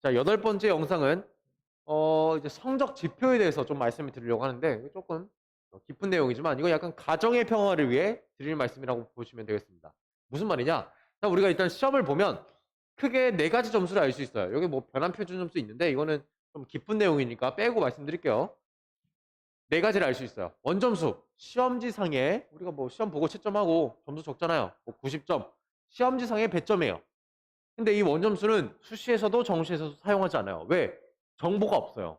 자, 8번째 영상은 이제 성적 지표에 대해서 좀 말씀을 드리려고 하는데 조금 깊은 내용이지만 이건 약간 가정의 평화를 위해 드릴 말씀이라고 보시면 되겠습니다. 무슨 말이냐? 자, 우리가 일단 시험을 보면 크게 4가지 점수를 알 수 있어요. 여기 뭐 변환 표준 점수 있는데 이거는 좀 깊은 내용이니까 빼고 말씀드릴게요. 4가지를 알 수 있어요. 원점수, 시험지상에 우리가 뭐 시험 보고 채점하고 점수 적잖아요. 뭐 90점, 시험지상의 배점이에요. 근데 이 원점수는 수시에서도 정시에서도 사용하지 않아요. 왜? 정보가 없어요.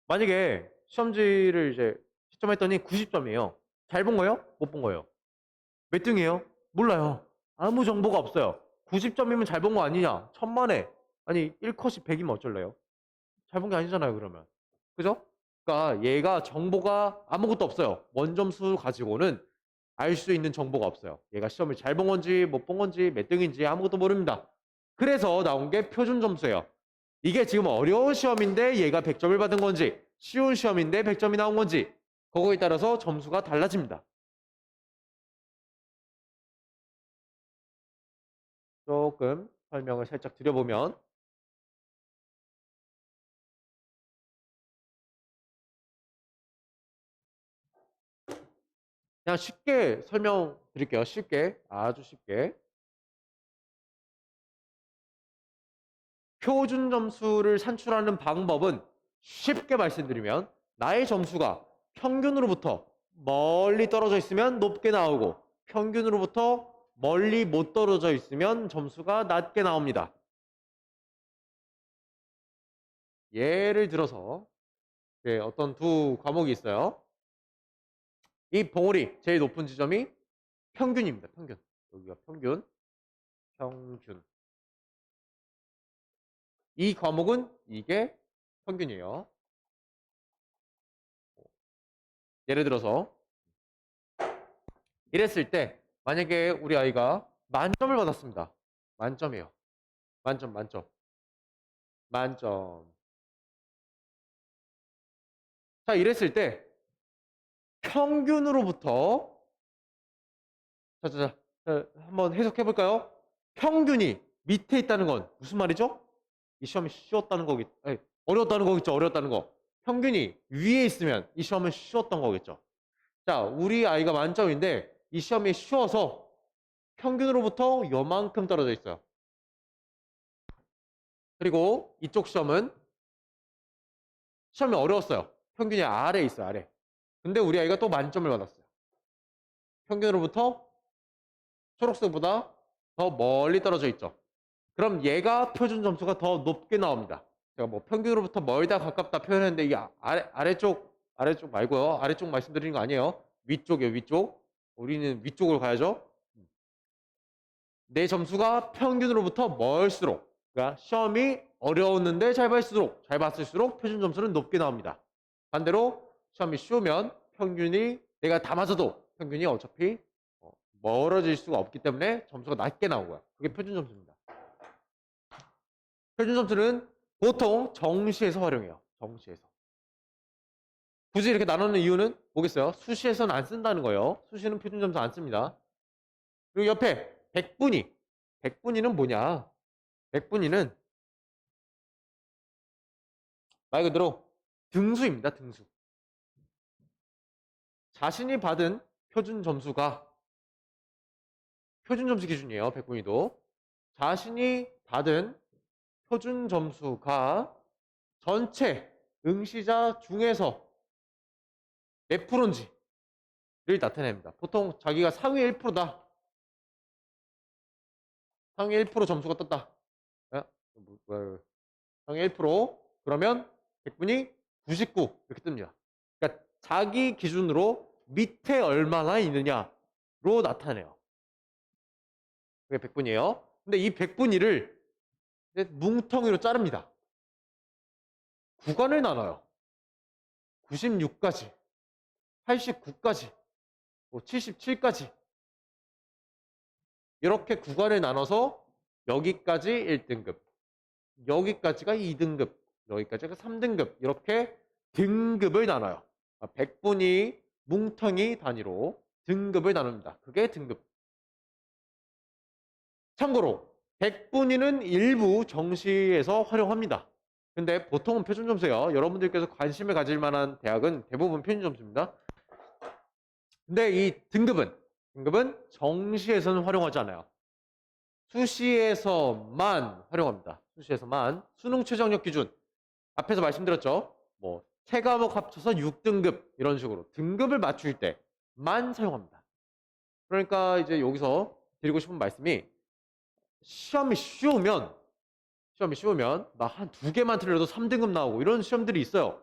만약에 시험지를 이제 채점했더니 90점이에요. 잘 본 거예요? 못 본 거예요? 몇 등이에요? 몰라요. 아무 정보가 없어요. 90점이면 잘 본 거 아니냐? 천만에. 아니 1컷이 100이면 어쩔래요? 잘 본 게 아니잖아요, 그러면. 그죠? 그러니까 얘가 정보가 아무것도 없어요. 원점수 가지고는 알 수 있는 정보가 없어요. 얘가 시험을 잘 본 건지 못 본 건지 몇 등인지 아무것도 모릅니다. 그래서 나온 게 표준 점수예요. 이게 지금 어려운 시험인데 얘가 100점을 받은 건지 쉬운 시험인데 100점이 나온 건지 그거에 따라서 점수가 달라집니다. 조금 설명을 살짝 드려보면 그냥 쉽게 설명드릴게요. 쉽게, 아주 쉽게. 표준 점수를 산출하는 방법은 쉽게 말씀드리면 나의 점수가 평균으로부터 멀리 떨어져 있으면 높게 나오고 평균으로부터 멀리 못 떨어져 있으면 점수가 낮게 나옵니다. 예를 들어서 어떤 두 과목이 있어요. 이 봉우리 제일 높은 지점이 평균입니다. 평균. 여기가 평균. 평균. 이 과목은 이게 평균이에요. 예를 들어서 이랬을 때 만약에 우리 아이가 만점을 받았습니다. 만점이에요. 만점, 만점. 만점. 자, 이랬을 때 평균으로부터 자, 한번 해석해 볼까요? 평균이 밑에 있다는 건 무슨 말이죠? 이 시험이 쉬웠다는 거겠, 아니, 어려웠다는 거겠죠. 어려웠다는 거. 평균이 위에 있으면 이 시험은 쉬웠던 거겠죠. 자, 우리 아이가 만점인데 이 시험이 쉬워서 평균으로부터 요만큼 떨어져 있어요. 그리고 이쪽 시험은 시험이 어려웠어요. 평균이 아래에 있어요. 아래. 근데 우리 아이가 또 만점을 받았어요. 평균으로부터 초록색보다 더 멀리 떨어져 있죠. 그럼 얘가 표준 점수가 더 높게 나옵니다. 제가 뭐 평균으로부터 멀다 가깝다 표현했는데 이게 아래쪽 말고요. 아래쪽 말씀드리는 거 아니에요. 위쪽이에요. 위쪽. 우리는 위쪽으로 가야죠. 내 점수가 평균으로부터 멀수록, 그러니까 시험이 어려웠는데 잘 봤을수록 표준 점수는 높게 나옵니다. 반대로 시험이 쉬우면 평균이 내가 다 맞아도 평균이 어차피 멀어질 수가 없기 때문에 점수가 낮게 나오고요. 그게 표준 점수입니다. 표준 점수는 보통 정시에서 활용해요. 정시에서. 굳이 이렇게 나누는 이유는 뭐겠어요? 수시에서는 안 쓴다는 거예요. 수시는 표준 점수 안 씁니다. 그리고 옆에 백분위. 백분위는 뭐냐? 백분위는 말 그대로 등수입니다. 등수. 자신이 받은 표준 점수가 표준 점수 기준이에요. 백분위도. 자신이 받은 표준 점수가 전체 응시자 중에서 몇 프로인지를 나타냅니다. 보통 자기가 상위 1%다. 상위 1% 점수가 떴다. 상위 1% 그러면 백분위 99 이렇게 뜹니다. 그러니까 자기 기준으로 밑에 얼마나 있느냐로 나타내요. 그게 백분위예요. 근데 이 백분위를 뭉텅이로 자릅니다. 구간을 나눠요. 96까지, 89까지, 77까지 이렇게 구간을 나눠서 여기까지 1등급, 여기까지가 2등급, 여기까지가 3등급 이렇게 등급을 나눠요. 백분위, 뭉텅이 단위로 등급을 나눕니다. 그게 등급. 참고로 100분위는 일부 정시에서 활용합니다. 근데 보통은 표준점수예요. 여러분들께서 관심을 가질 만한 대학은 대부분 표준점수입니다. 근데 이 등급은 정시에서는 활용하지 않아요. 수시에서만 활용합니다. 수시에서만. 수능 최저학력 기준. 앞에서 말씀드렸죠. 뭐 세 과목 합쳐서 6등급 이런 식으로 등급을 맞출 때만 사용합니다. 그러니까 이제 여기서 드리고 싶은 말씀이 시험이 쉬우면 막 한 2개만 틀려도 3등급 나오고 이런 시험들이 있어요.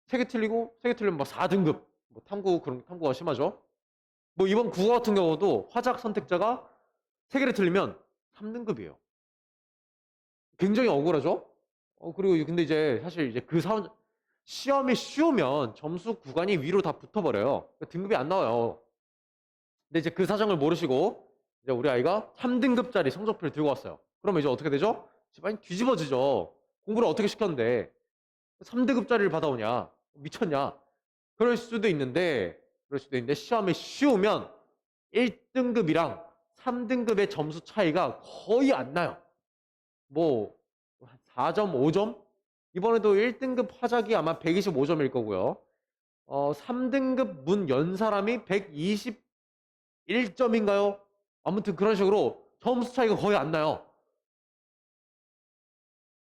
3개 틀리면 막 4등급. 뭐 그런 탐구가 심하죠. 뭐 이번 국어 같은 경우도 화작 선택자가 3개를 틀리면 3등급이에요. 굉장히 억울하죠? 그리고 근데 이제 사실 이제 시험이 쉬우면 점수 구간이 위로 다 붙어버려요. 그러니까 등급이 안 나와요. 근데 이제 그 사정을 모르시고 이제 우리 아이가 3등급짜리 성적표를 들고 왔어요. 그러면 이제 어떻게 되죠? 집안이 뒤집어지죠. 공부를 어떻게 시켰는데 3등급짜리를 받아오냐? 미쳤냐? 그럴 수도 있는데 시험이 쉬우면 1등급이랑 3등급의 점수 차이가 거의 안 나요. 뭐 4.5점? 이번에도 1등급 화작이 아마 125점일 거고요. 3등급 문 연 사람이 121점인가요? 아무튼 그런 식으로 점수 차이가 거의 안 나요.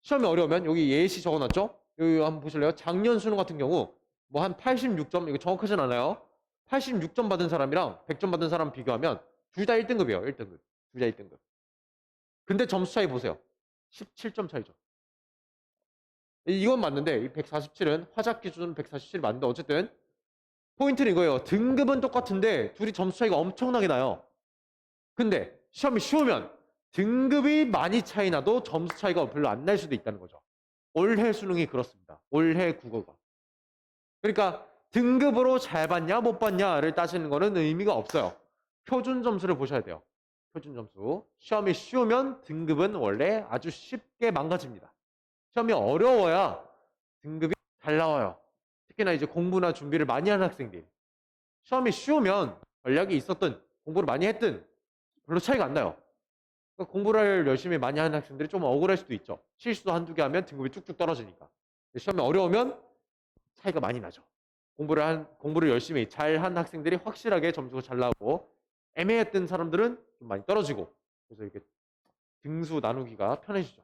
시험이 어려우면 여기 예시 적어놨죠? 여기 한번 보실래요? 작년 수능 같은 경우 뭐 한 86점, 이거 정확하진 않아요. 86점 받은 사람이랑 100점 받은 사람 비교하면 둘 다 1등급이에요. 1등급. 둘 다 1등급. 근데 점수 차이 보세요. 17점 차이죠. 이건 맞는데 이 147은 화작 기준 147 맞는데 어쨌든 포인트는 이거예요. 등급은 똑같은데 둘이 점수 차이가 엄청나게 나요. 근데 시험이 쉬우면 등급이 많이 차이 나도 점수 차이가 별로 안 날 수도 있다는 거죠. 올해 수능이 그렇습니다. 올해 국어가. 그러니까 등급으로 잘 봤냐 못 봤냐를 따지는 거는 의미가 없어요. 표준 점수를 보셔야 돼요. 표준 점수. 시험이 쉬우면 등급은 원래 아주 쉽게 망가집니다. 시험이 어려워야 등급이 잘 나와요. 특히나 이제 공부나 준비를 많이 하는 학생들. 시험이 쉬우면 전략이 있었든 공부를 많이 했든 별로 차이가 안 나요. 그러니까 공부를 열심히 많이 하는 학생들이 좀 억울할 수도 있죠. 실수도 한두 개 하면 등급이 쭉쭉 떨어지니까. 시험이 어려우면 차이가 많이 나죠. 공부를 열심히 잘 한 학생들이 확실하게 점수가 잘 나오고 애매했던 사람들은 좀 많이 떨어지고 그래서 이렇게 등수 나누기가 편해지죠.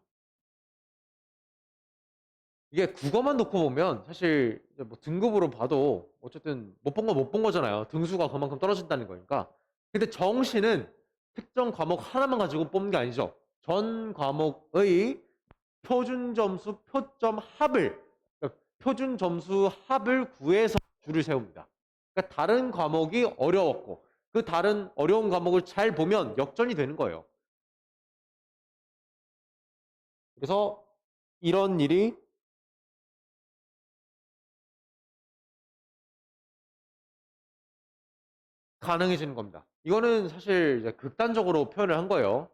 이게 국어만 놓고 보면 사실 뭐 등급으로 봐도 어쨌든 못 본 거 못 본 거잖아요. 등수가 그만큼 떨어진다는 거니까. 근데 정시는 특정 과목 하나만 가지고 뽑는 게 아니죠. 전 과목의 표준 점수 표점 합을 그러니까 표준 점수 합을 구해서 줄을 세웁니다. 그러니까 다른 과목이 어려웠고 그 다른 어려운 과목을 잘 보면 역전이 되는 거예요. 그래서 이런 일이 가능해지는 겁니다. 이거는 사실 이제 극단적으로 표현을 한 거예요.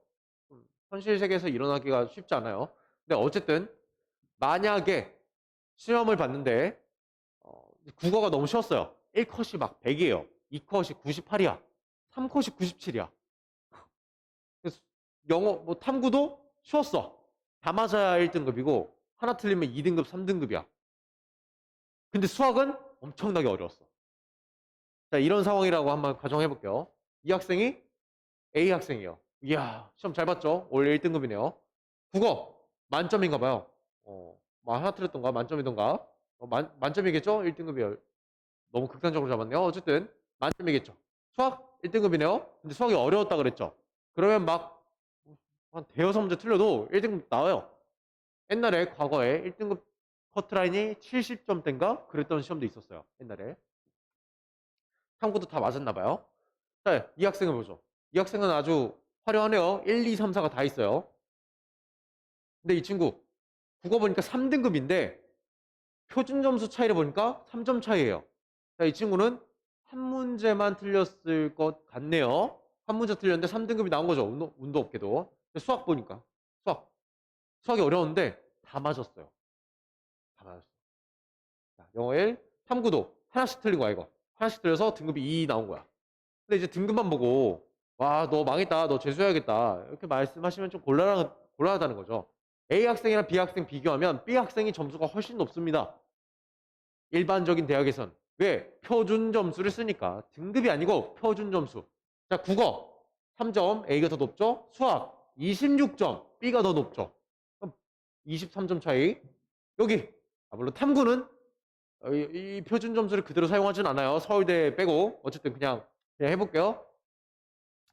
현실 세계에서 일어나기가 쉽지 않아요. 근데 어쨌든 만약에 시험을 봤는데 국어가 너무 쉬웠어요. 1컷이 막 100이에요. 2컷이 98이야. 3컷이 97이야. 그래서 영어 뭐 탐구도 쉬웠어. 다 맞아야 1등급이고 하나 틀리면 2등급, 3등급이야. 근데 수학은 엄청나게 어려웠어. 자, 이런 상황이라고 한번 가정해 볼게요. 이 학생이 A 학생이에요. 이야, 시험 잘 봤죠? 올 1등급이네요. 국어 만점인가 봐요. 뭐 하나 틀렸던가 만점이던가. 만점이겠죠? 1등급이에요. 너무 극단적으로 잡았네요. 어쨌든 만점이겠죠. 수학 1등급이네요. 근데 수학이 어려웠다 그랬죠. 그러면 막 한 대여섯 문제 틀려도 1등급 나와요. 옛날에 과거에 1등급 커트라인이 70점대인가 그랬던 시험도 있었어요. 옛날에. 탐구도 다 맞았나 봐요. 자, 이 학생을 보죠. 이 학생은 아주 화려하네요. 1, 2, 3, 4가 다 있어요. 근데 이 친구 국어 보니까 3등급인데 표준 점수 차이를 보니까 3점 차이예요. 자, 이 친구는 한 문제만 틀렸을 것 같네요. 한 문제 틀렸는데 3등급이 나온 거죠. 운도 없게도. 수학 보니까. 수학이 어려운데 다 맞았어요. 다 맞았어요. 자, 영어 1, 탐구도 하나씩 틀린 거야, 이거. 하나씩 틀려서 등급이 2 나온 거야. 근데 이제 등급만 보고 와, 너 망했다. 너 재수해야겠다. 이렇게 말씀하시면 좀 곤란하다는 거죠. A 학생이랑 B 학생 비교하면 B 학생이 점수가 훨씬 높습니다. 일반적인 대학에선. 왜? 표준 점수를 쓰니까. 등급이 아니고 표준 점수. 자, 국어 3점 A가 더 높죠? 수학 26점 B가 더 높죠? 그럼 23점 차이. 여기 물론 탐구는 이 표준 점수를 그대로 사용하진 않아요. 서울대 빼고. 어쨌든 그냥 해볼게요.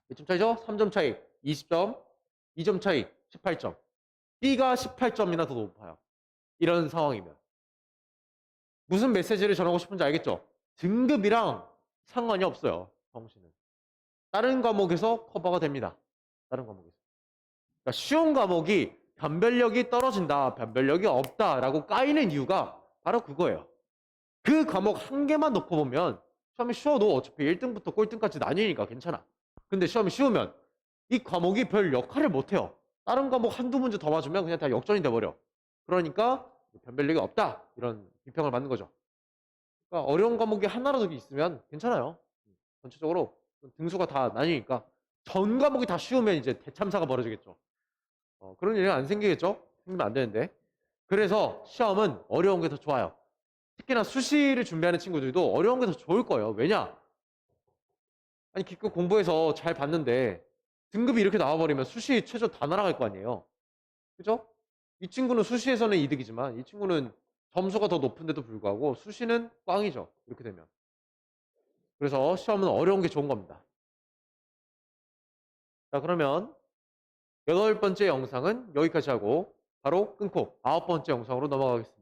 몇 점 차이죠? 3점 차이 20점, 2점 차이 18점. B가 18점이나 더 높아요. 이런 상황이면. 무슨 메시지를 전하고 싶은지 알겠죠? 등급이랑 상관이 없어요. 정시는. 다른 과목에서 커버가 됩니다. 다른 과목에서. 그러니까 쉬운 과목이 변별력이 떨어진다, 변별력이 없다라고 까이는 이유가 바로 그거예요. 그 과목 한 개만 놓고 보면 시험이 쉬워도 어차피 1등부터 꼴등까지 나뉘니까 괜찮아. 근데 시험이 쉬우면 이 과목이 별 역할을 못해요. 다른 과목 한두 문제 더 맞으면 그냥 다 역전이 돼버려. 그러니까 변별력이 없다. 이런 비평을 받는 거죠. 그러니까 어려운 과목이 하나라도 있으면 괜찮아요. 전체적으로 등수가 다 나뉘니까 전 과목이 다 쉬우면 이제 대참사가 벌어지겠죠. 그런 일이 안 생기겠죠? 생기면 안 되는데. 그래서 시험은 어려운 게 더 좋아요. 특히나 수시를 준비하는 친구들도 어려운 게 더 좋을 거예요. 왜냐? 아니 기껏 공부해서 잘 봤는데 등급이 이렇게 나와버리면 수시 최저 다 날아갈 거 아니에요. 그죠? 이 친구는 수시에서는 이득이지만 이 친구는 점수가 더 높은데도 불구하고 수시는 꽝이죠. 이렇게 되면. 그래서 시험은 어려운 게 좋은 겁니다. 자, 그러면 8번째 영상은 여기까지 하고 바로 끊고 9번째 영상으로 넘어가겠습니다.